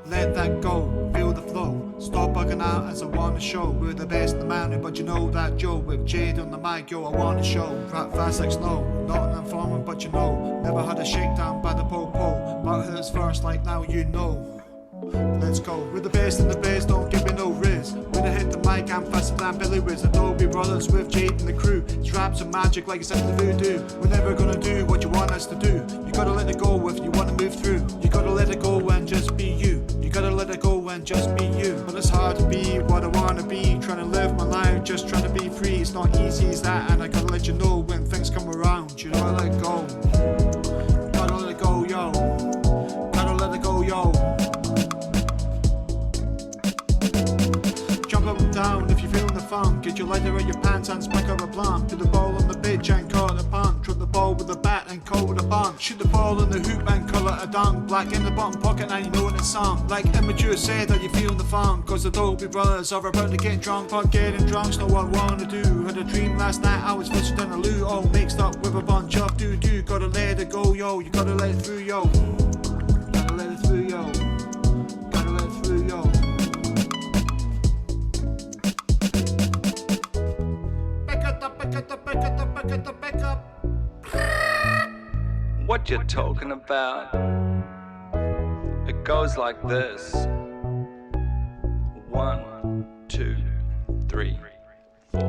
let that go, feel the flow. Stop bugging out as I wanna show. We're the best in the mountain, but you know that Joe. With Jade on the mic, yo, I wanna show. Rap fast like snow, not an informant, but you know. Never had a shakedown by the po-po, but who's first like now you know. Let's go, we're the best in the best, don't give me no riz. When I hit the mic, I'm faster than Billy Wiz. The Dolby Brothers with Jade and the crew. His raps are magic like it's in the voodoo. We're never gonna do what you want us to do. You gotta let it go if you wanna move through. You gotta let it go and just be you. You gotta let it go and just be you. But it's hard to be what I wanna be. Trying to live my life, just trying to be free. It's not easy as that, and I gotta let you know when things come around. You gotta let it go. Gotta let it go, yo. Gotta let it go, yo. Jump up and down if you're feeling the funk. Get your lighter out your pants and smack up a blunt. Put the ball on the pitch and call it a punt. Trip the ball with a bat and call it a bunt. Shoot the ball in the hoop and call it a dunk. Black in the bottom pocket and you know when it's sung. Like Immature said, are you feeling the funk? Cause the Dolby Brothers are about to get drunk. But getting drunk's not what I wanna do. Had a dream last night, I was fishing down the loo. All mixed up with a bunch of doo-doo. Gotta let it go, yo. You gotta let it through, yo. Gotta let it through, yo. Gotta let it through, yo. Back up. What you talking about? It goes like this. 1, 2, 3, 4.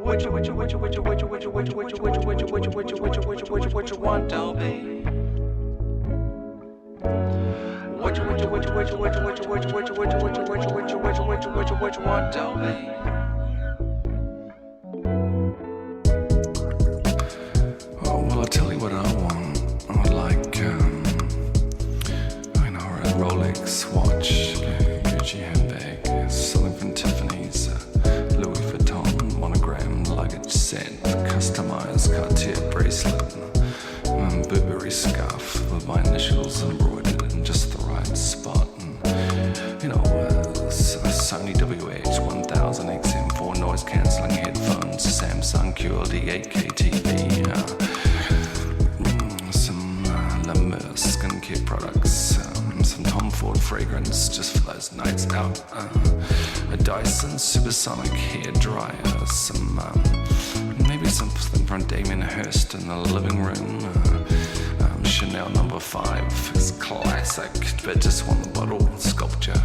What you want, Dolby? What you want, Dolby? Well, I'll tell you what I want. I would like, a Rolex watch, Gucci handbag, something from Tiffany's, Louis Vuitton monogram luggage set, customized Cartier bracelet, Burberry scarf with my initials embroidered in just the right spot, and Sony WH-1000 XM4 noise cancelling headphones, Samsung QLD 8K TV. Skincare products, some Tom Ford fragrance just for those nights out, a Dyson supersonic hair dryer, some maybe something from Damien Hirst in the living room, Chanel No. 5 is classic, but just want the bottle sculpture.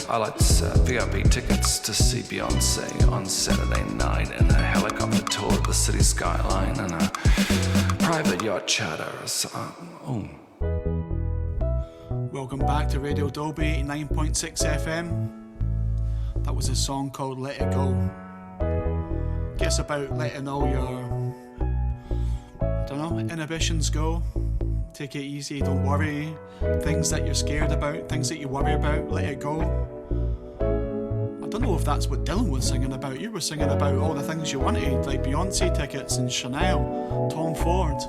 I like VIP tickets to see Beyonce on Saturday night, and a helicopter tour of the city skyline, and a private yacht charter. Welcome back to Radio Dolby 89.6 FM. That was a song called Let It Go. Guess about letting all your, inhibitions go. Take it easy, don't worry. Things that you're scared about, things that you worry about, let it go. I don't know if that's what Dylan was singing about. You were singing about all the things you wanted, like Beyonce tickets and Chanel, Tom Ford.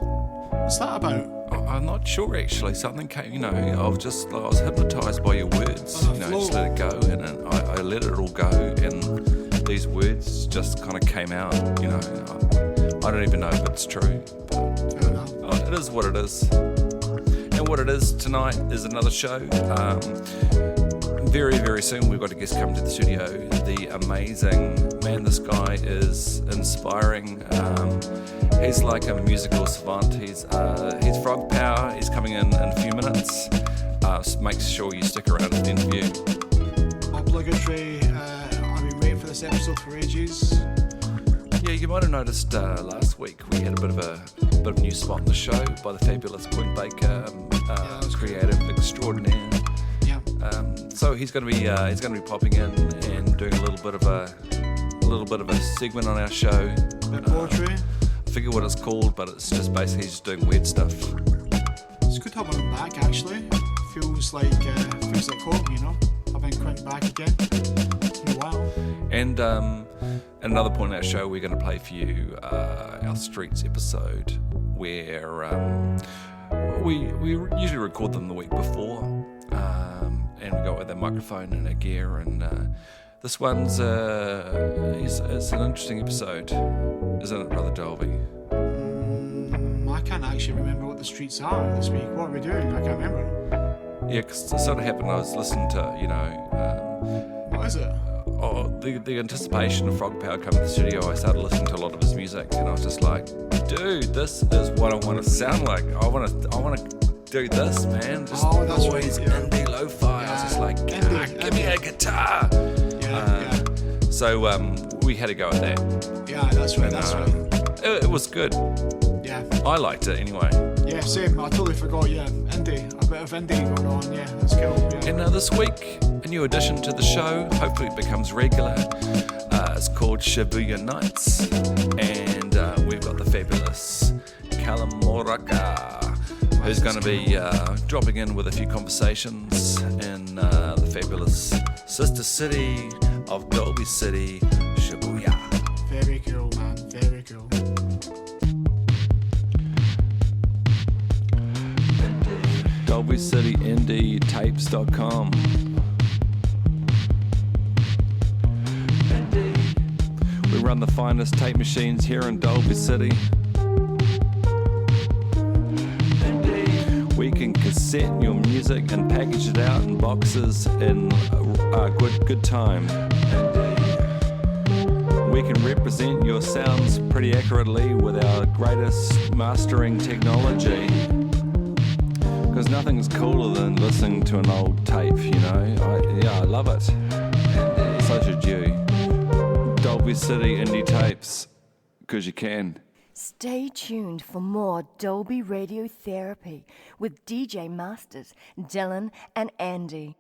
What's that about? I'm not sure actually. Something came, I was hypnotised by your words. Just let it go, and then I let it all go, and these words just kind of came out. I don't even know if it's true, but it is what it is. And what it is tonight is another show. Very, very soon we've got a guest coming to the studio. The amazing man, this guy is inspiring. He's like a musical savant. He's Frog Power. He's coming in a few minutes. So make sure you stick around for the interview. Obligatory. I've been waiting for this episode for ages. Yeah, you might have noticed last week we had a bit of a new spot on the show by the fabulous Quint Baker, creative extraordinaire. Yeah. So he's going to be popping in and doing a little bit of a segment on our show. Bit poetry. I forget what it's called, but it's just basically just doing weird stuff. It's good having him back. Actually, feels like home. Having Quint back again. It's been a while. And at another point in our show, we're going to play for you our Streets episode, where we usually record them the week before, and we go with our microphone and our gear. And this one's it's an interesting episode, isn't it, Brother Dolby? I can't actually remember what the streets are this week. What are we doing? I can't remember. Yeah, because it sort of happened. I was listening to, What is it? the anticipation of Frog Power coming to the studio. I started listening to a lot of his music, and I was just like, dude, this is what I want to sound like. I want to do this, man. Just that's always right, yeah. indie lo-fi. I was just like, give me a guitar. So we had to go with that. Yeah, that's right, that's right. It was good. Yeah. I liked it anyway. Yeah, same. I totally forgot, indie. A bit of indie going on, yeah, that's cool. Yeah. And this week, a new addition to the show, hopefully it becomes regular. It's called Shibuya Nights, and we've got the fabulous Callum Muraka, who's going to be dropping in with a few conversations in the fabulous sister city of Dolby City, Shibuya. Very cool, man, very cool. DolbyCityIndieTapes.com. We run the finest tape machines here in Dolby City. We can cassette your music and package it out in boxes in good time. We can represent your sounds pretty accurately with our greatest mastering technology. Because nothing's cooler than listening to an old tape, I love it. So should you. Dolby City Indie Tapes, because you can. Stay tuned for more Dolby Radio Therapy with DJ Masters, Dylan and Andy.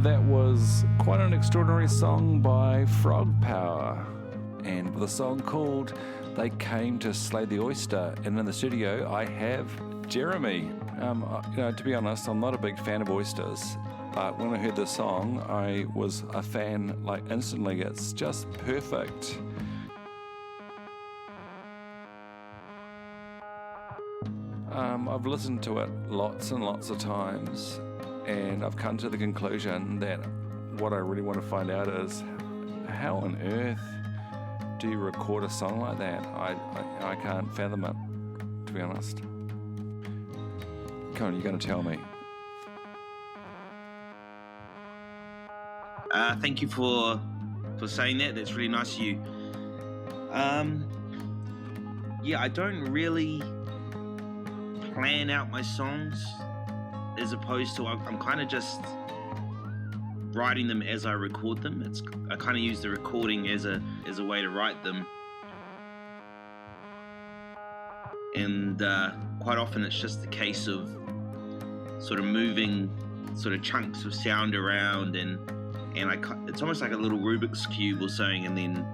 That was quite an extraordinary song by Frog Power, and with a song called They Came to Slay the Oyster. And in the studio I have Jeremy. To be honest, I'm not a big fan of oysters, but when I heard this song I was a fan like instantly. It's just perfect. I've listened to it lots and lots of times, and I've come to the conclusion that what I really want to find out is how on earth do you record a song like that? I can't fathom it, to be honest. Come on, you're going to tell me. Thank you for saying that. That's really nice of you. I don't really plan out my songs, as opposed to I'm kind of just writing them as I record them. I kind of use the recording as a way to write them, and quite often it's just a case of sort of moving sort of chunks of sound around, and it's almost like a little Rubik's cube or something, and then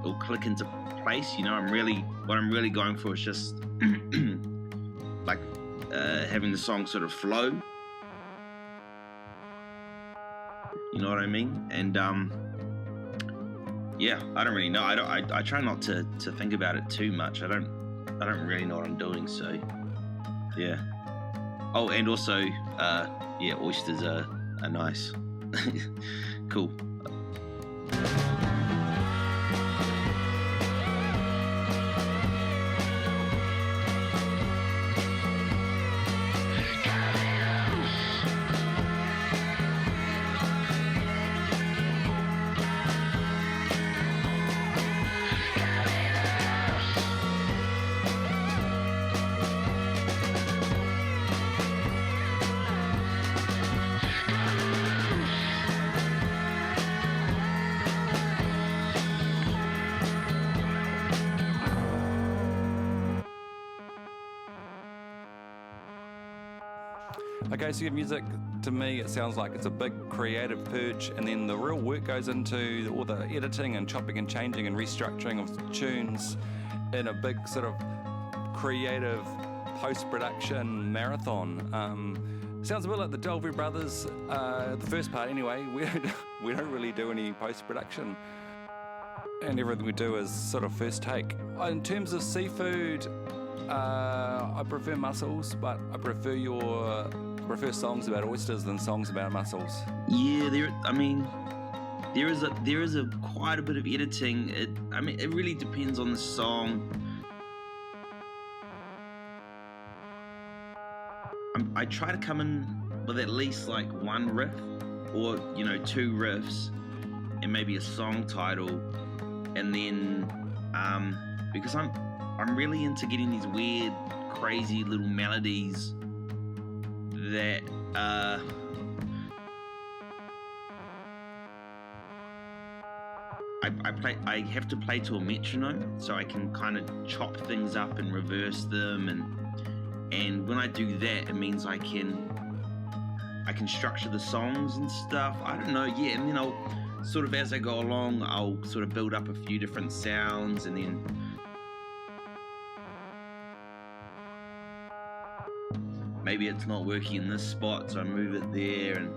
it'll click into place. What I'm really going for is just like having the song sort of flow. You know what I mean? And I don't really know. I try not to think about it too much. I don't really know what I'm doing. So yeah. Oh, and also oysters are nice. Cool. Okay, so your music, to me, it sounds like it's a big creative purge, and then the real work goes into all the editing and chopping and changing and restructuring of tunes in a big sort of creative post-production marathon. Sounds a bit like the Dolby Brothers, the first part anyway. We don't really do any post-production, and everything we do is sort of first take. In terms of seafood, I prefer mussels, but I prefer songs about oysters than songs about mussels. Yeah, there is quite a bit of editing. It really depends on the song. I try to come in with at least like one riff, or two riffs, and maybe a song title, and then because I'm really into getting these weird, crazy little melodies that I have to play to a metronome, so I can kind of chop things up and reverse them, and when I do that, it means I can structure the songs and stuff. I don't know, yeah, and then I'll sort of, as I go along, I'll sort of build up a few different sounds, and then maybe it's not working in this spot, so I move it there. And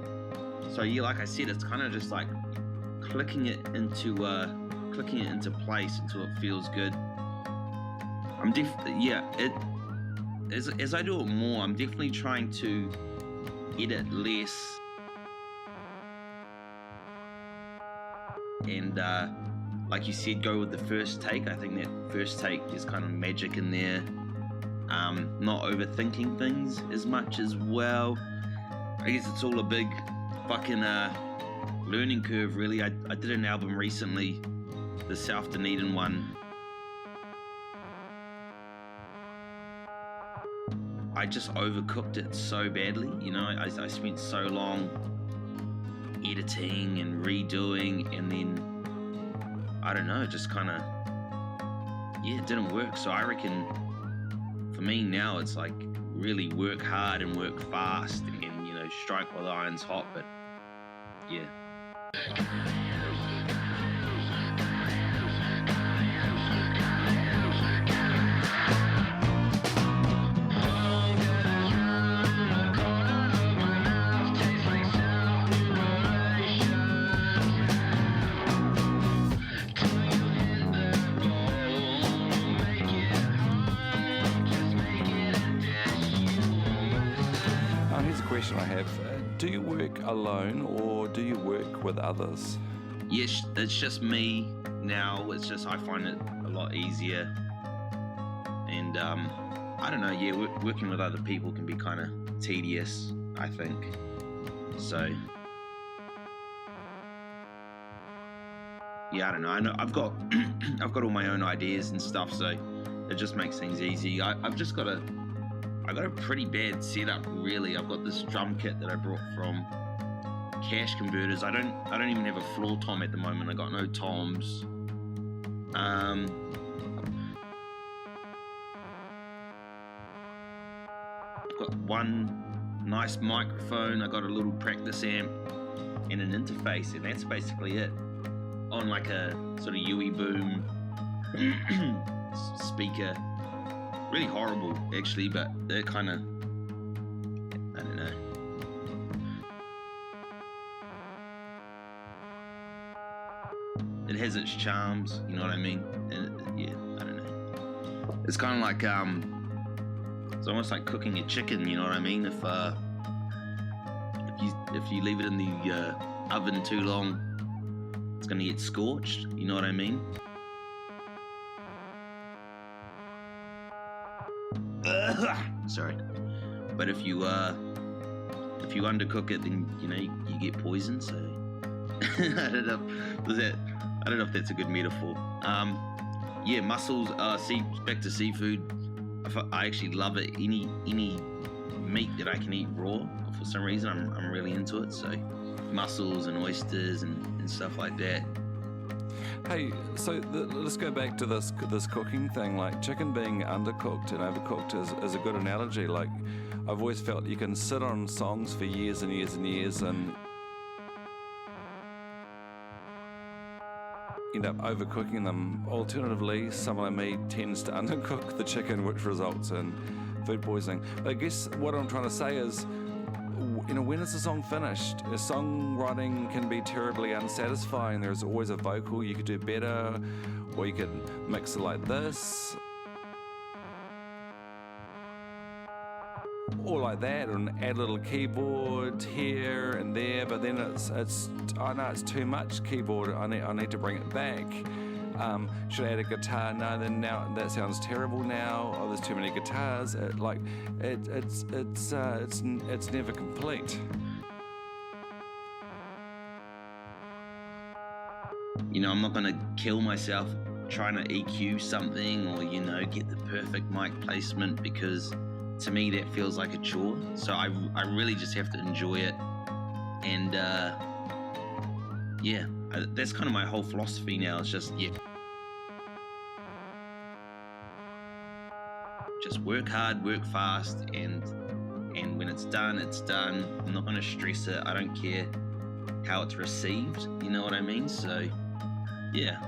so yeah, like I said, it's kind of just like clicking it into place until it feels good. As I do it more, I'm definitely trying to edit less, and like you said, go with the first take. I think that first take is kind of magic in there. Not overthinking things as much as well. I guess it's all a big fucking learning curve, really. I did an album recently, the South Dunedin one. I just overcooked it so badly, I spent so long editing and redoing, and then I don't know, just kind of, it didn't work. So I reckon for me now, it's like really work hard and work fast, and strike while the iron's hot. But yeah. Here's a question I have. Do you work alone or do you work with others? Yes, it's just me now. It's just I find it a lot easier. And I don't know, yeah, working with other people can be kind of tedious, I think. So, yeah, I don't know. I know I've got I've got all my own ideas and stuff, so it just makes things easy. I've just got a pretty bad setup, really. I've got this drum kit that I brought from Cash Converters. I don't even have a floor tom at the moment. I got no toms. I've got one nice microphone. I got a little practice amp and an interface, and that's basically it. On like a sort of UE boom speaker. Really horrible, actually, but they're kind of, I don't know. It has its charms, you know what I mean? And yeah, I don't know. It's kind of like, it's almost like cooking a chicken, you know what I mean? If you leave it in the oven too long, it's gonna get scorched, you know what I mean? Sorry, but if you undercook it, then you know you get poisoned. So I don't know if that's a good metaphor. Yeah, mussels. Back to seafood. I actually love it. Any meat that I can eat raw. For some reason, I'm really into it. So mussels and oysters and stuff like that. Hey, so let's go back to this cooking thing. Like chicken being undercooked and overcooked is a good analogy. Like I've always felt you can sit on songs for years and years and years and end up overcooking them. Alternatively, someone like me tends to undercook the chicken, which results in food poisoning. But I guess what I'm trying to say is, you know, when is the song finished? Songwriting can be terribly unsatisfying. There's always a vocal you could do better, or you could mix it like this, or like that, and add a little keyboard here and there. But then it's I know it's too much keyboard. I need to bring it back. Should I add a guitar? No, then now that sounds terrible now. Oh, there's too many guitars. It's never complete. You know, I'm not gonna kill myself trying to EQ something or, you know, get the perfect mic placement, because to me that feels like a chore. So I really just have to enjoy it. And yeah, that's kind of my whole philosophy now. It's just, yeah, just work hard, work fast, and when it's done, it's done. I'm not going to stress it. I don't care how it's received. You know what I mean? So, yeah.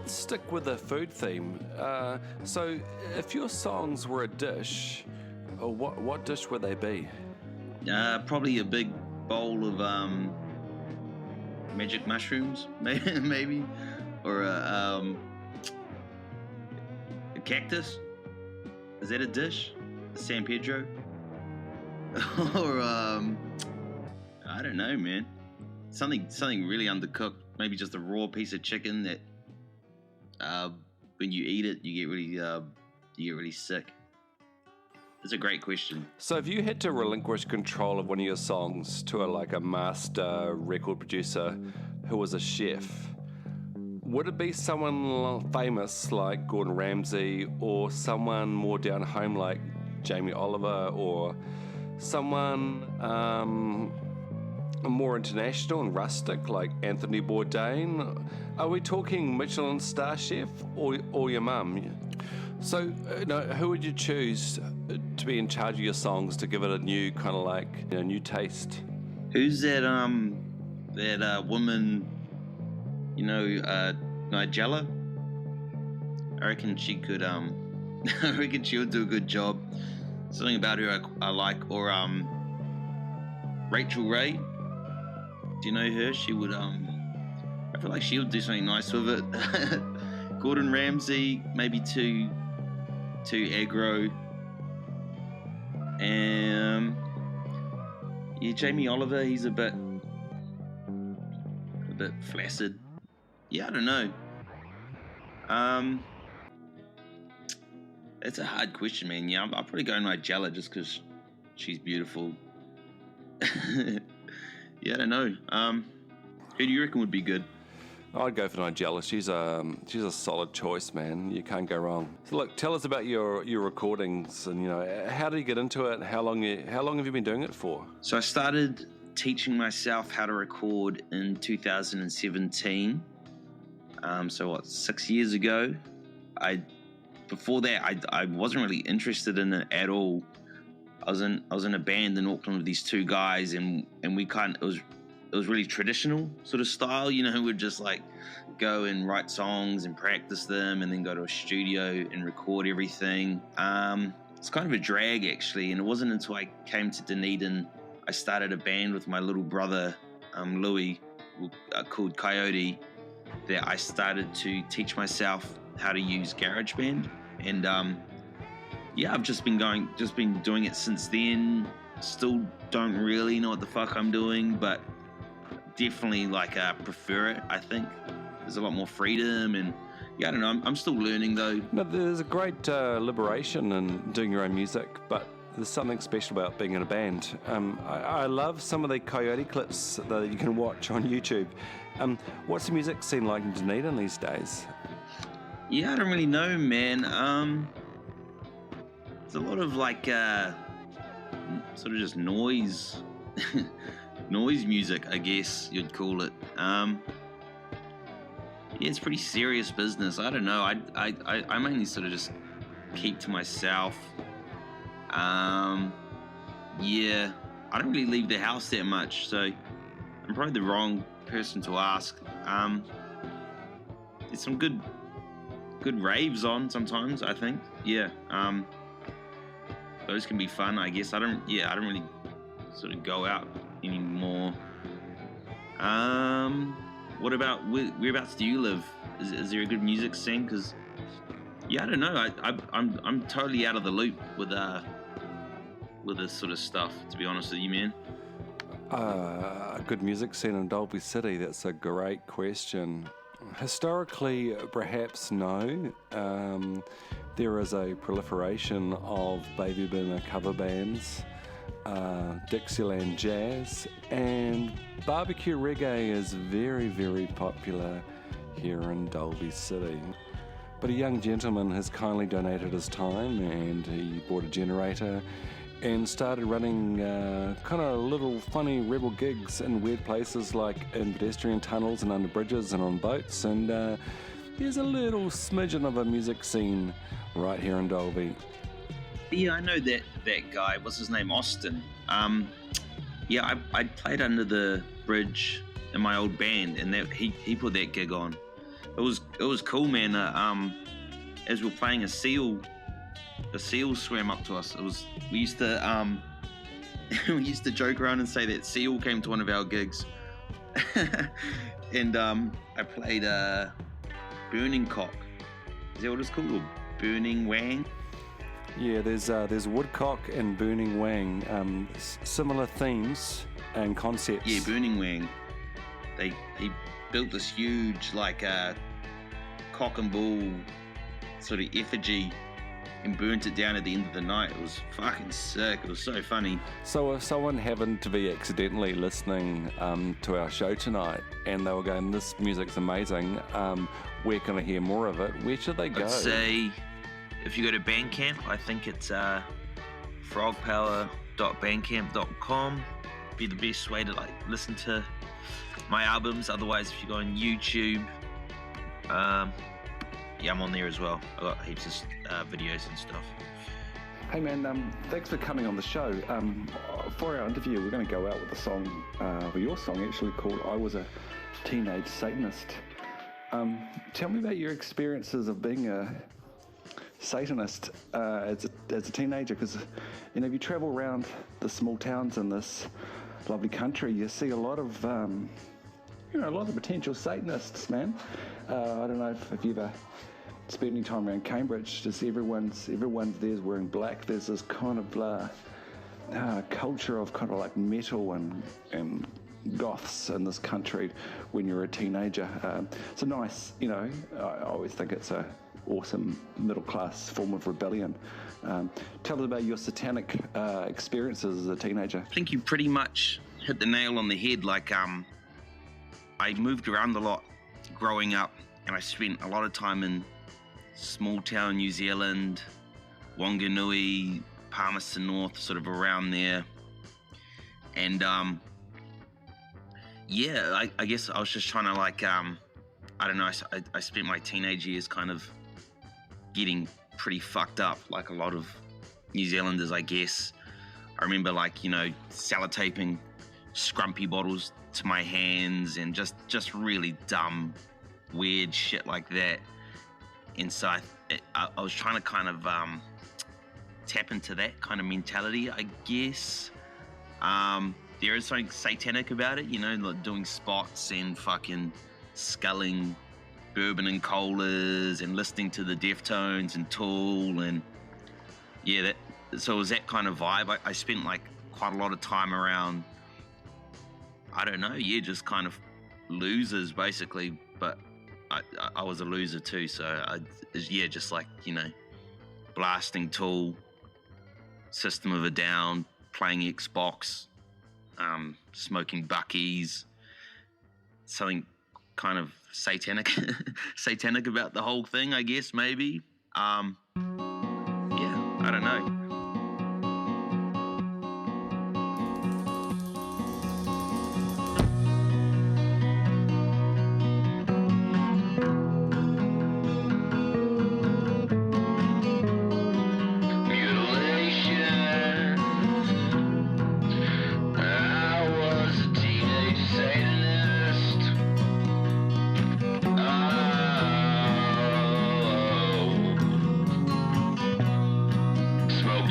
let's stick with the food theme. So, if your songs were a dish, what dish would they be? Probably a big bowl of magic mushrooms, maybe, or a cactus. Is that a dish? A San Pedro? Or I don't know, man. Something really undercooked. Maybe just a raw piece of chicken that when you eat it, you get really sick. It's a great question. So if you had to relinquish control of one of your songs to a master record producer who was a chef, would it be someone famous like Gordon Ramsay, or someone more down home like Jamie Oliver, or someone more international and rustic like Anthony Bourdain? Are we talking Michelin star chef or your mum? So, who would you choose to be in charge of your songs to give it a new kind of new taste? Who's that woman? Nigella. I reckon she could. I reckon she would do a good job. Something about her I like. Or Rachel Ray. Do you know her? She would. I feel like she would do something nice with it. Gordon Ramsay, maybe too aggro. Jamie Oliver, he's a bit flaccid. Yeah, I don't know. It's a hard question, man. Yeah, I'll probably go Nigella just because she's beautiful. Yeah, I don't know. Who do you reckon would be good? I'd go for Nigella. She's a solid choice, man. You can't go wrong. So look, tell us about your recordings, and how did you get into it? How long have you been doing it for? So I started teaching myself how to record in 2017. 6 years ago? Before that, I wasn't really interested in it at all. I was in a band in Auckland with these two guys, and we it was really traditional sort of style, we'd just go and write songs and practice them and then go to a studio and record everything. It's kind of a drag actually, and it wasn't until I came to Dunedin, I started a band with my little brother, Louis, called Coyote, that I started to teach myself how to use GarageBand. And I've just been doing it since then. Still don't really know what the fuck I'm doing, but definitely prefer it. I think there's a lot more freedom, and I don't know, I'm still learning though. No, there's a great liberation in doing your own music, but there's something special about being in a band. I love some of the Coyote clips that you can watch on YouTube. What's the music scene like in Dunedin these days? Yeah, I don't really know, man. There's a lot of sort of just noise music, I guess you'd call it. It's pretty serious business. I don't know. I mainly sort of just keep to myself. I don't really leave the house that much, so I'm probably the wrong person to ask. There's some good raves on sometimes, I think. Yeah. Those can be fun, I guess. I don't really sort of go out anymore. What about whereabouts do you live? Is there a good music scene? Because I don't know. I'm totally out of the loop with this sort of stuff, to be honest with you, man. A good music scene in Dolby City? That's a great question. Historically, perhaps no. There is a proliferation of baby boomer cover bands, Dixieland jazz, and barbecue reggae is very, very popular here in Dolby City. But a young gentleman has kindly donated his time, and he bought a generator and started running kind of little funny rebel gigs in weird places like in pedestrian tunnels and under bridges and on boats, and there's a little smidgen of a music scene right here in Dolby. Yeah, I know that guy. What's his name? Austin. I played under the bridge in my old band, and he put that gig on. it was cool, man. As we were playing, a seal swam up to us. We used to joke around and say that seal came to one of our gigs, and I played Burning Cock. Is that what it's called? Or Burning Wang? Yeah, there's Woodcock and Burning Wang, similar themes and concepts. Yeah, Burning Wang. He built this huge cock and bull sort of effigy and burnt it down at the end of the night. It was fucking sick. It was so funny. So if someone happened to be accidentally listening to our show tonight and they were going, this music's amazing, where can I hear more of it? Where should they go? I'd say if you go to Bandcamp, I think it's frogpower.bandcamp.com. Be the best way to listen to my albums. Otherwise, if you go on YouTube, I'm on there as well. I've got heaps of videos and stuff. Hey man, thanks for coming on the show. For our interview, we're going to go out with a song, your song actually, called I Was a Teenage Satanist. Tell me about your experiences of being a Satanist as a teenager, because if you travel around the small towns in this lovely country, you see a lot of a lot of potential Satanists, man. I don't know if you've ever spent any time around Cambridge. Just everyone's there's wearing black. There's this kind of culture of kind of like metal and goths in this country when you're a teenager. It's a nice, I always think it's a awesome middle class form of rebellion. Tell us about your satanic experiences as a teenager. I think you pretty much hit the nail on the head. I moved around a lot growing up, and I spent a lot of time in small town New Zealand, Wanganui, Palmerston North, sort of around there. And I guess I was just trying to I don't know, I spent my teenage years kind of getting pretty fucked up, like a lot of New Zealanders, I guess. I remember sellotaping scrumpy bottles to my hands and just really dumb, weird shit like that. And so I was trying to kind of tap into that kind of mentality, I guess. There is something satanic about it, like doing spots and fucking sculling bourbon and colas and listening to the Deftones and Tool, and so it was that kind of vibe. I spent quite a lot of time around, I don't know, just kind of losers basically, but I was a loser too, so blasting Tool, System of a Down, playing Xbox, smoking Buckies, something kind of satanic about the whole thing, I guess, maybe. I don't know. Smoke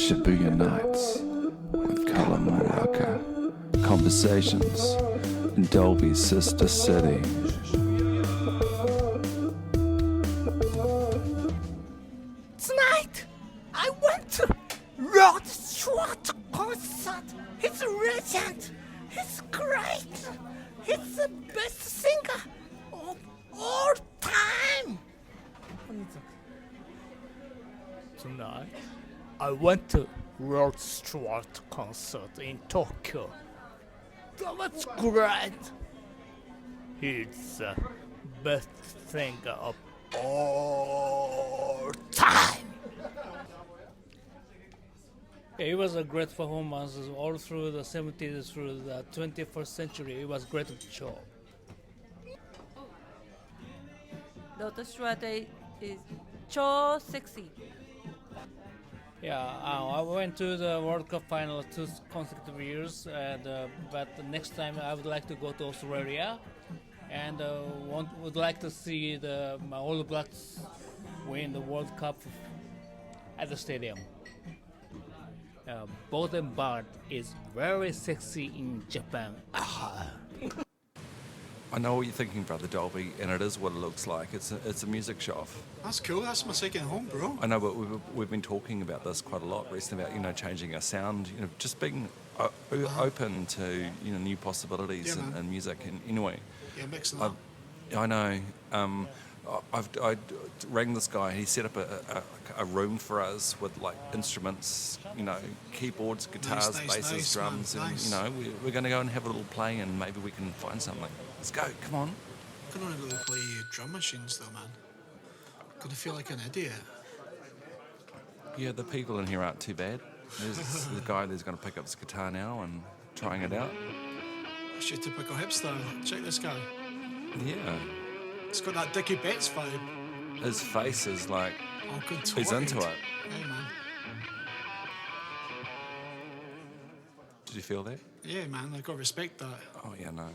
Shibuya Nights with Callum Muraka. Conversations in Dolby's sister city. Tonight, I went to Rod Stewart concert. He's a legend. He's great. He's the best singer of all time. Tonight, I went to Rod Stewart concert in Tokyo. That was great. He's the best singer of all time. It was a great performance all through the 70s, through the 21st century. It was a great show. Rod Stewart is so sexy. Yeah, I went to the World Cup final 2 consecutive years, and but the next time I would like to go to Australia, and would like to see my All Blacks win the World Cup at the stadium. Bottom Bard is very sexy in Japan. I know what you're thinking, Brother Dolby, and it is what it looks like. It's a music shop. That's cool. That's my second home, bro. I know, but we've been talking about this quite a lot recently about changing our sound, just being open to new possibilities in music. And anyway, yeah, mixing up. I know. I rang this guy. He set up a room for us with like instruments, keyboards, guitars, basses, drums, man, and we're going to go and have a little play, and maybe we can find something. Let's go. Come on. I can only really play drum machines though, man. I'm gonna feel like an idiot. Yeah, the people in here aren't too bad. There's the guy that's going to pick up his guitar now and trying it out. It's your typical hipster. Check this guy. Yeah. It's got that Dickie Betts vibe. His face is like, Oh, good. he's into it. Hey, man. Did you feel that? Yeah, man. I gotta respect that. Oh, yeah, no.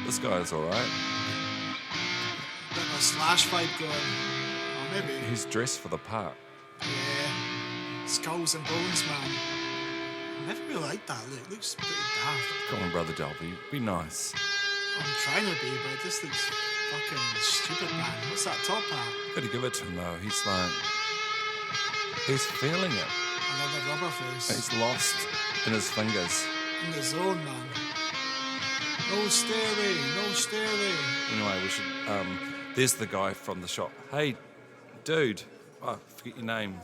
This guy's all right. Bit of a Slash vibe going. Or maybe. He's dressed for the part. Yeah. Skulls and bones, man. I never really liked that look. Looks pretty daft. Come on, Brother Dolby. Be nice. I'm trying to be, but this looks fucking stupid, man. What's that top hat? Gotta give it to him, though. He's feeling it. Another rubber face. He's lost in his fingers. In the zone, man. No stairway, no stairway. Anyway, we should... there's the guy from the shop. Hey, dude. I forget your name.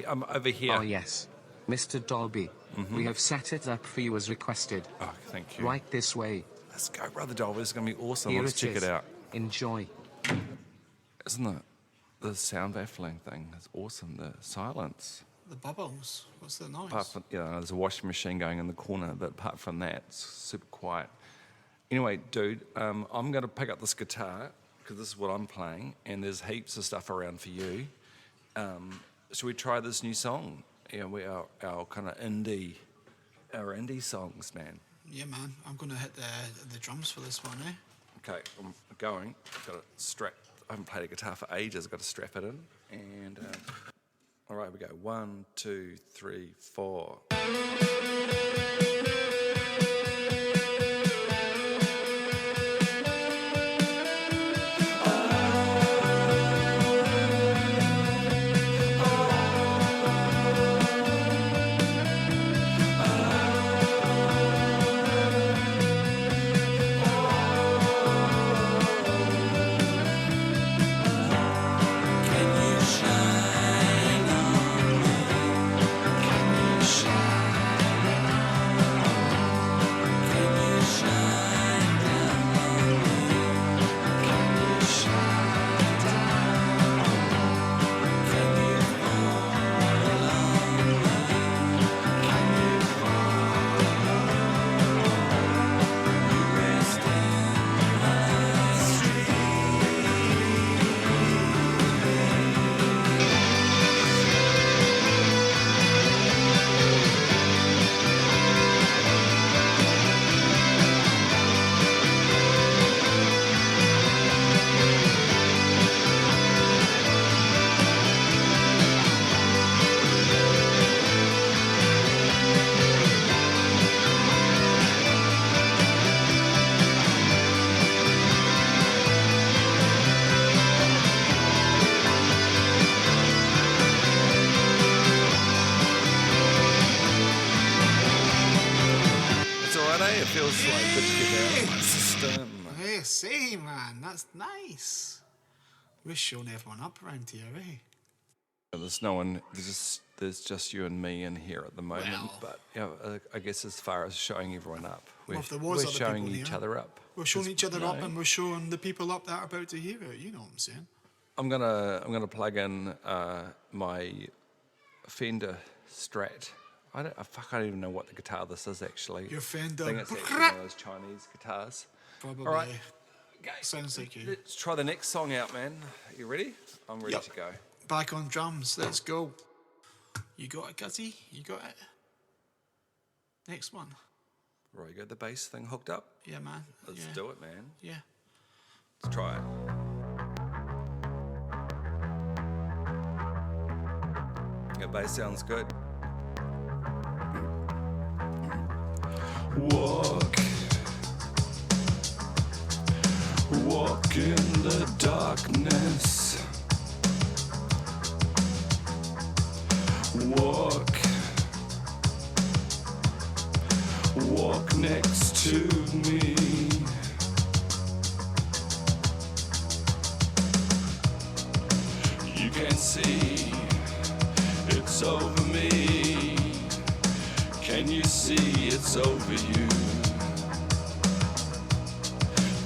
I'm over here. Oh, yes. Mr. Dolby. Mm-hmm. We have set it up for you as requested. Oh, thank you. Right this way. Let's go, Brother Dolby. It's going to be awesome. Here Let's check is. it out. Enjoy. Isn't it? The sound baffling thing is awesome. The silence. The bubbles. What's the noise? Apart from, there's a washing machine going in the corner, but apart from that, it's super quiet. Anyway, dude, I'm going to pick up this guitar because this is what I'm playing, and there's heaps of stuff around for you. Should we try this new song? Our kind of indie songs, man. Yeah, man. I'm gonna hit the drums for this one, eh? Okay, I'm going. Got it strapped. I haven't played a guitar for ages. I've got to strap it in, and all right, we go. 1, 2, 3, 4. Can you shine on me? Can you shine? Hey, it feels like good to get out of my system. Hey, see, man, that's nice. We're showing everyone up around here, eh? There's no one. There's just you and me in here at the moment. Well. But I guess as far as showing everyone up, we're, Well, if there was we're other showing people each here, other up. We're showing each other up, No. and we're showing the people up that are about to hear it. You know what I'm saying? I'm gonna plug in my Fender Strat. I don't even know what the guitar this is actually. Your Fender. I think it's actually one of those Chinese guitars. Probably. All right. Sounds like you. Let's try the next song out, man. You ready? I'm ready Yep. to go. Back on drums. Let's go. You got it, Gutty? You got it? Next one. Right, you got the bass thing hooked up? Yeah, man. Let's yeah. do it, man. Yeah. Let's try it. That bass sounds good. Walk in the darkness. Walk next to me. You can see it's over me. Can you see it's over you?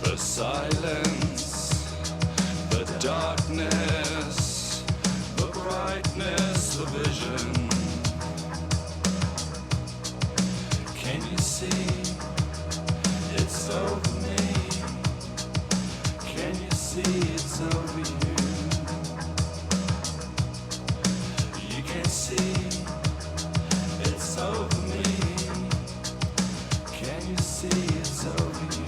The silence, the darkness, the brightness, the vision. Can you see it's over me? Can you see it's over you? You can see it's over me. Can you see it's over you?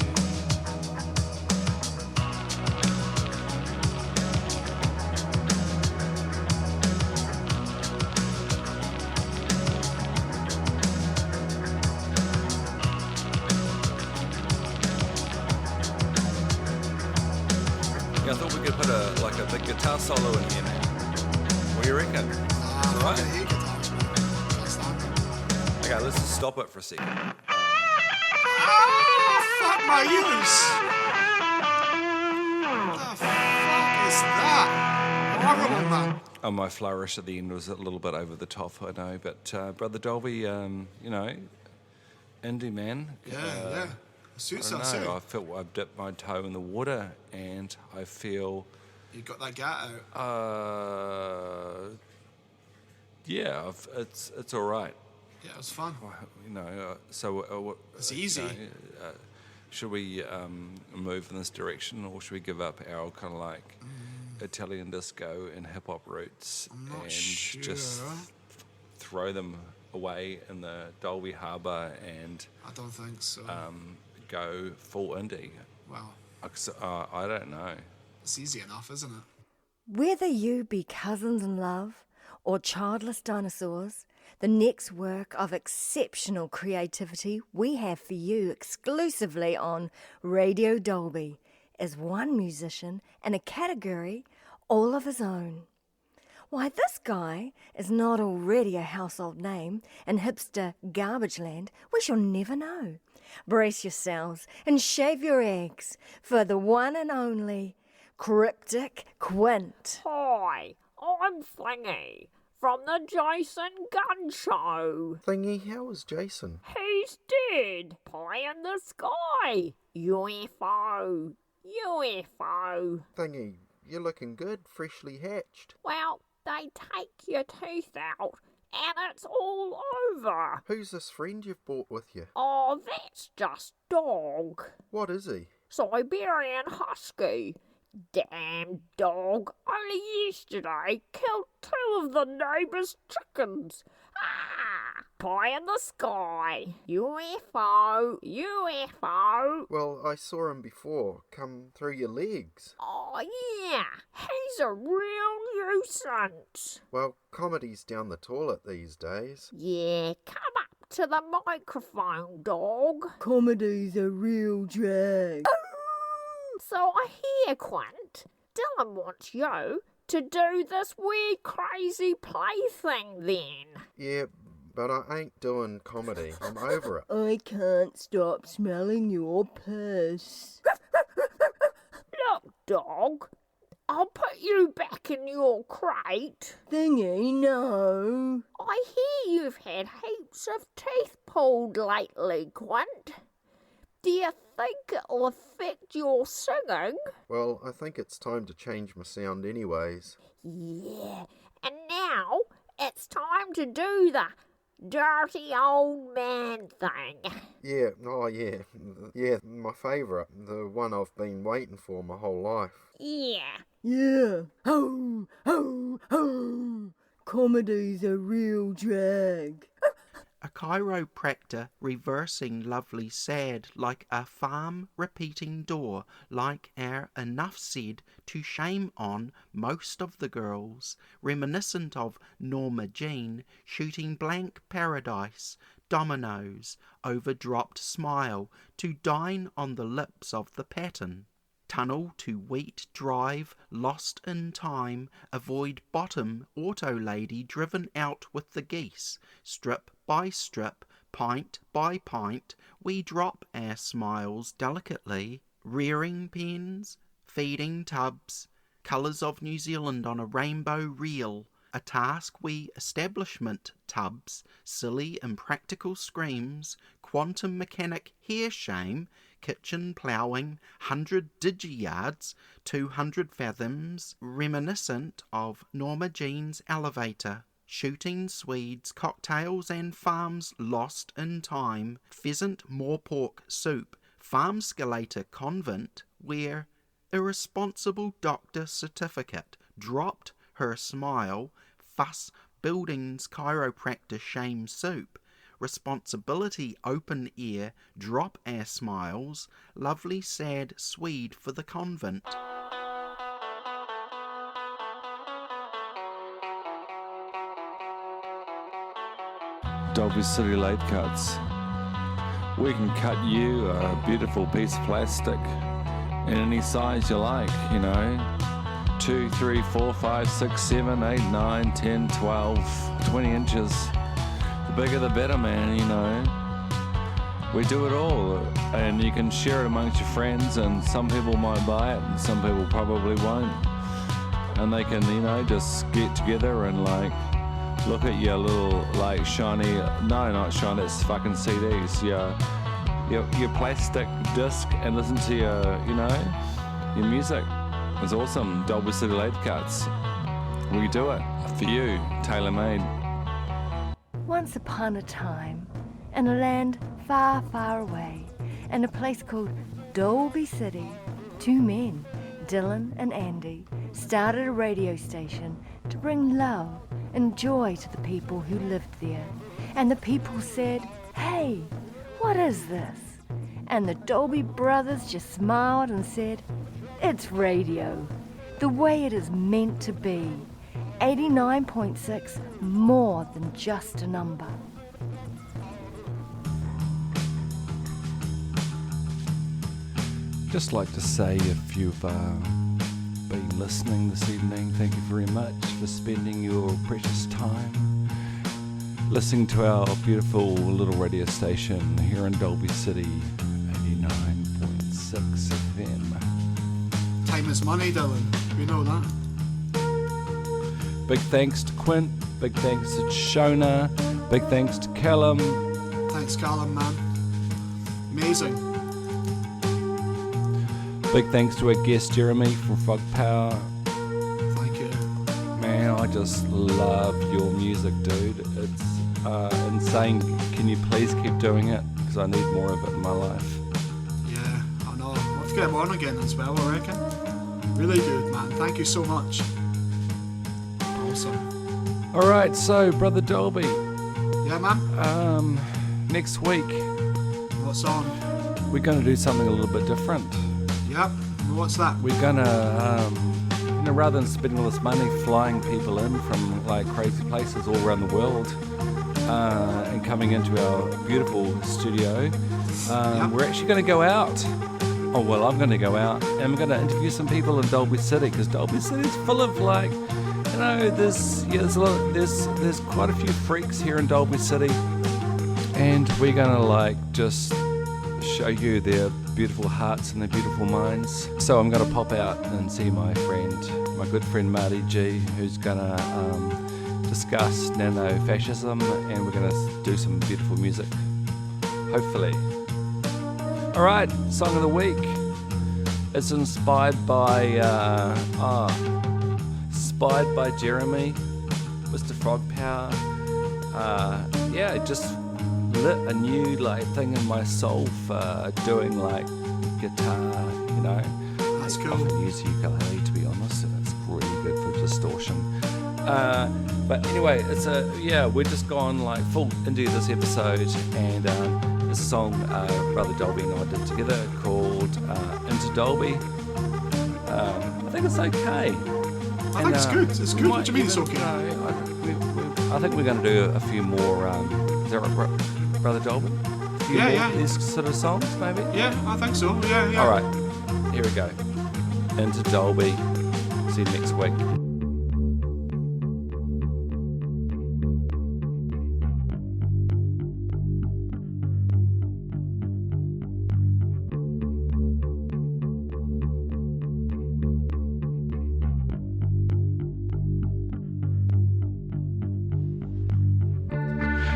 I thought we could put a big guitar solo in here, man. What do you reckon? I Right. hate guitars, man. Can't stand them. Okay, let's just stop it for a second. Fuck my ears! What the fuck is that? Horrible, man. Oh, my flourish at the end was a little bit over the top, I know, but Brother Dolby, you know, indie man. Yeah. Suits I us, don't know. eh? I feel I've dipped my toe in the water, and I feel, You got that gat out. yeah, it's all right. Yeah, it was fun. You know, so It's easy. You know, should we move in this direction, or should we give up our kind of like Italian disco and hip hop roots I'm not and sure. just throw them away in the Dolby Harbour and I don't think so. go full indie? Well, I don't know. it's easy enough, isn't it? Whether you be cousins in love or childless dinosaurs, the next work of exceptional creativity we have for you exclusively on Radio Dolby is one musician in a category all of his own. Why this guy is not already a household name in hipster garbage land, we shall never know. Brace yourselves and shave your eggs for the one and only Cryptic Quint. Hi, I'm Thingy from the Jason Gunn Show. Thingy, how is Jason? He's dead. Pie in the sky. UFO. Thingy, you're looking good, freshly hatched. Well, they take your teeth out and it's all over. Who's this friend you've brought with you? Oh, that's just dog. What is he? Siberian Husky. Damn dog. Only yesterday killed 2 of the neighbour's chickens. Ah! Pie in the sky. UFO. Well, I saw him before, come through your legs. Oh, yeah. He's a real nuisance. Well, comedy's down the toilet these days. Yeah, come up to the microphone, dog. Comedy's a real drag. So I hear, Quint, Dylan wants you to do this weird crazy play thing then. Yeah, but I ain't doing comedy. I'm over it. I can't stop smelling your piss. Look, dog, I'll put you back in your crate. Thingy, no. I hear you've had heaps of teeth pulled lately, Quint. Do you think it'll affect your singing? Well, I think it's time to change my sound anyways. Yeah, and now it's time to do the dirty old man thing. Yeah, oh yeah. Yeah, my favourite. The one I've been waiting for my whole life. Yeah. Yeah. Ho, ho, ho. Comedy's a real drag. A chiropractor reversing lovely sad, like a farm repeating door, like enough said to shame on most of the girls, reminiscent of Norma Jean shooting blank paradise, dominoes, overdropped smile to dine on the lips of the pattern. Tunnel to Wheat Drive, lost in time, avoid bottom, auto lady driven out with the geese, strip by strip, pint by pint, we drop our smiles delicately, rearing pens, feeding tubs, colours of New Zealand on a rainbow reel, a task we establishment tubs, silly impractical screams, quantum mechanic hair shame, kitchen ploughing, 100 digi-yards, 200 fathoms, reminiscent of Norma Jean's elevator, shooting Swedes, cocktails and farms lost in time, pheasant moorpork soup, farm scalator convent, where irresponsible doctor certificate dropped her smile, fuss buildings chiropractor shame soup, responsibility open air, drop our smiles, lovely sad Swede for the convent. Dolby City Late Cuts. We can cut you a beautiful piece of plastic in any size you like, 2, 3, 4, 5, 6, 7, 8, 9, 10, 12, 20 inches. The bigger the better, man, We do it all, and you can share it amongst your friends, and some people might buy it, and some people probably won't. And they can, just get together and, look at your little, shiny, no, not shiny, it's fucking CDs, your plastic disc, and listen to your music. It's awesome. Dolby City Late Cuts. We do it for you, tailor-made. Once upon a time, in a land far, far away, in a place called Dolby City, two men, Dylan and Andy, started a radio station to bring love and joy to the people who lived there. And the people said, "Hey, what is this?" And the Dolby Brothers just smiled and said, "It's radio, the way it is meant to be. 89.6, more than just a number." Just like to say, if you've been listening this evening, thank you very much for spending your precious time listening to our beautiful little radio station here in Dolby City, 89.6 FM. Time is money, Dylan. We know that. Big thanks to Quint, big thanks to Shona, big thanks to Callum. Thanks, Callum, man. Amazing. Big thanks to our guest Jeremy from Fog Power. Thank you. Man, I just love your music, dude. It's insane. Can you please keep doing it? Because I need more of it in my life. Yeah, I know. We'll have to get him on again as well, I reckon. Really good, man. Thank you so much. Awesome. Alright, so, Brother Dolby. Yeah, man? Next week. What's on? We're going to do something a little bit different. Yep. What's that? We're going to, rather than spending all this money flying people in from crazy places all around the world and coming into our beautiful studio, we're actually going to go out. Oh, well, I'm going to go out and we're going to interview some people in Dolby City, because Dolby City is full of You know, there's quite a few freaks here in Dolby City, and we're gonna just show you their beautiful hearts and their beautiful minds. So I'm gonna pop out and see my good friend Marty G, who's gonna discuss nano-fascism, and we're gonna do some beautiful music, hopefully. Alright, song of the week. It's inspired by Jeremy, Mr. Frog Power. It just lit a new thing in my soul for doing guitar, you know. That's I cool. often use ukulele, to be honest, and it's really good for distortion. But anyway, we're just gone full into this episode, and it's a song Brother Dolby and I did together called Into Dolby. I think it's okay. I think it's good. It's good. What do you mean it's okay? I think we're going to do a few more. Is that right, Brother Dolby? A few more of these sort of songs, maybe? Yeah, I think so. Yeah. All right, here we go. Into Dolby. See you next week.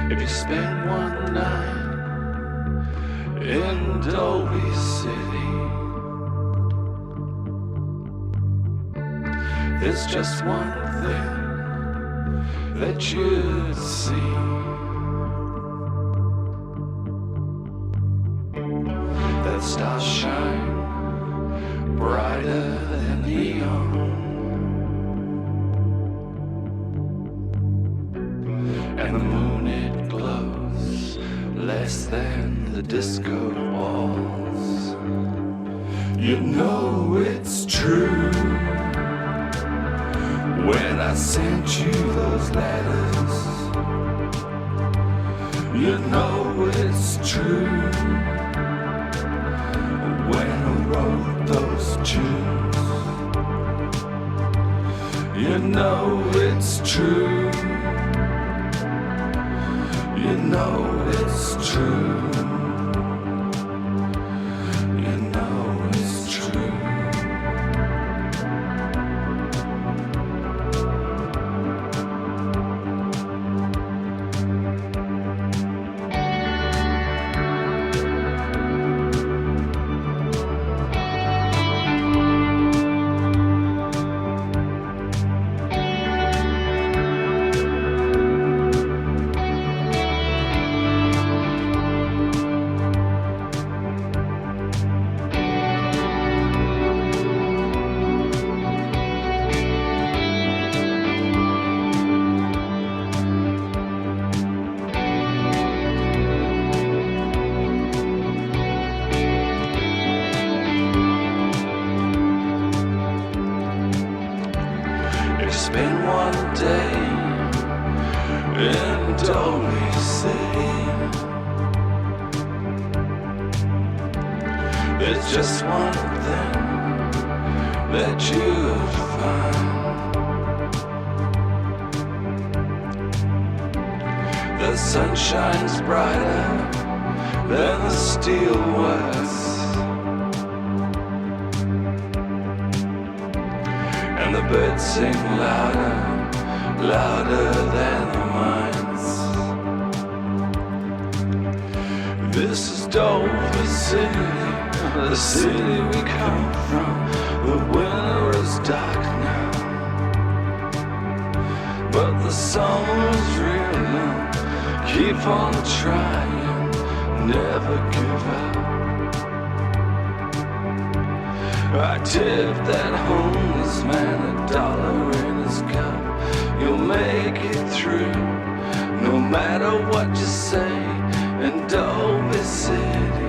If you spend one night in Dolby City, there's just one thing that you'd see. That stars shine brighter than neon, and the moon, it glows less than the disco balls. You know it's true when I sent you those letters. You know it's true when I wrote those tunes. You know it's true. You know it's true. You know it's true. Spend one day in Dolby City. There's just one thing that you'll find. The sun shines brighter than the steel was, and the birds sing louder, louder than the mines. This is Dolby City, the city we come from. The winter is dark now, but the summer's real now. Keep on trying, never give up. I tipped that homeless man $1 in his cup. You'll make it through, no matter what you say. In Dolby City,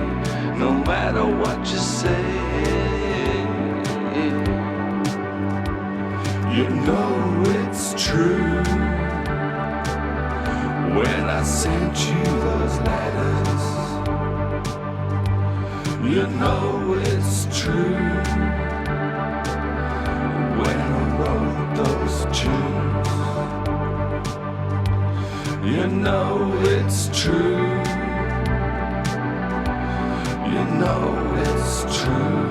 no matter what you say. You know it's true when I sent you those letters. You know it's true when I wrote those those tunes. You know it's true. You know it's true.